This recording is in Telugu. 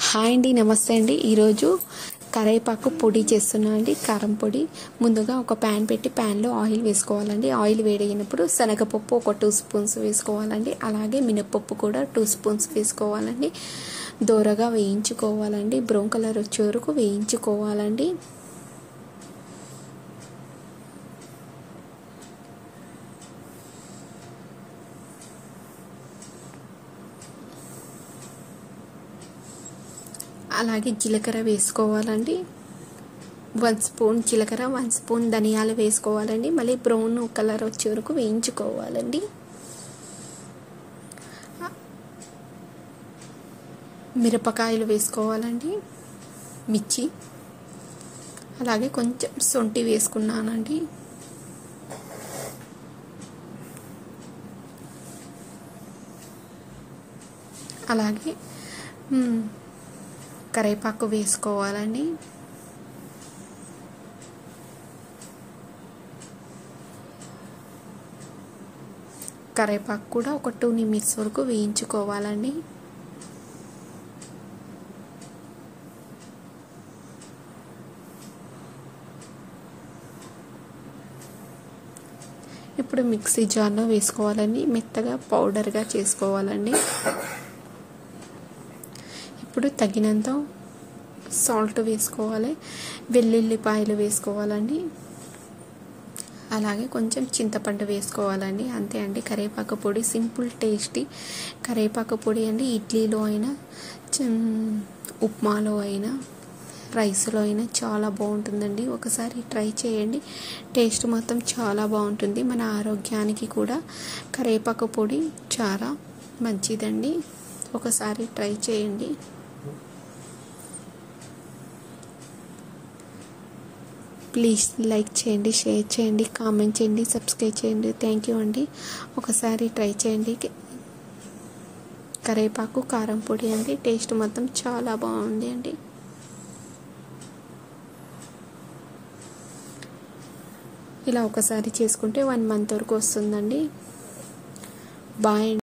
హాయ్ అండి, నమస్తే అండి. ఈరోజు కరివేపాకు పొడి చేస్తున్నా అండి, కారం పొడి. ముందుగా ఒక ప్యాన్ పెట్టి ప్యాన్లో ఆయిల్ వేసుకోవాలండి. ఆయిల్ వేడైనప్పుడు శనగపప్పు ఒక 2 స్పూన్స్ వేసుకోవాలండి. అలాగే మినపప్పు కూడా 2 స్పూన్స్ వేసుకోవాలండి. దోరగా వేయించుకోవాలండి, బ్రౌన్ కలర్ వచ్చే వరకు వేయించుకోవాలండి. అలాగే జీలకర్ర వేసుకోవాలండి. 1 స్పూన్ జీలకర్ర, 1 స్పూన్ ధనియాలు వేసుకోవాలండి. మళ్ళీ బ్రౌన్ కలర్ వచ్చే వరకు వేయించుకోవాలండి. మిరపకాయలు వేసుకోవాలండి, మిర్చి, అలాగే కొంచెం శొంఠి వేసుకున్నానండి. అలాగే కరివేపాకు వేసుకోవాలండి. కరివేపాకు కూడా ఒక 2 నిమిషాల వరకు వేయించుకోవాలండి. ఇప్పుడు మిక్సీ జార్లో వేసుకోవాలండి, మెత్తగా పౌడర్గా చేసుకోవాలండి. ఇప్పుడు తగినంత సాల్ట్ వేసుకోవాలి, వెల్లుల్లిపాయలు వేసుకోవాలండి. అలాగే కొంచెం చింతపండు వేసుకోవాలండి. అంతే అండి, కరివేపాకు పొడి. సింపుల్ టేస్టీ కరివేపాకు పొడి అండి. ఇడ్లీలో అయినా, ఉప్మాలో అయినా, రైస్లో అయినా చాలా బాగుంటుందండి. ఒకసారి ట్రై చేయండి, టేస్ట్ మొత్తం చాలా బాగుంటుంది. మన ఆరోగ్యానికి కూడా కరివేపాకు పొడి చాలా మంచిదండి. ఒకసారి ట్రై చేయండి. ప్లీజ్ లైక్ చేయండి, షేర్ చేయండి, కామెంట్ చేయండి, సబ్స్క్రైబ్ చేయండి. థ్యాంక్ యూ అండి. ఒకసారి ట్రై చేయండి. కరివేపాకు కారం పొడి అండి, టేస్ట్ మొత్తం చాలా బాగుంది అండి. ఇలా ఒకసారి చేసుకుంటే 1 మంత్ వరకు వస్తుందండి. బాయ్.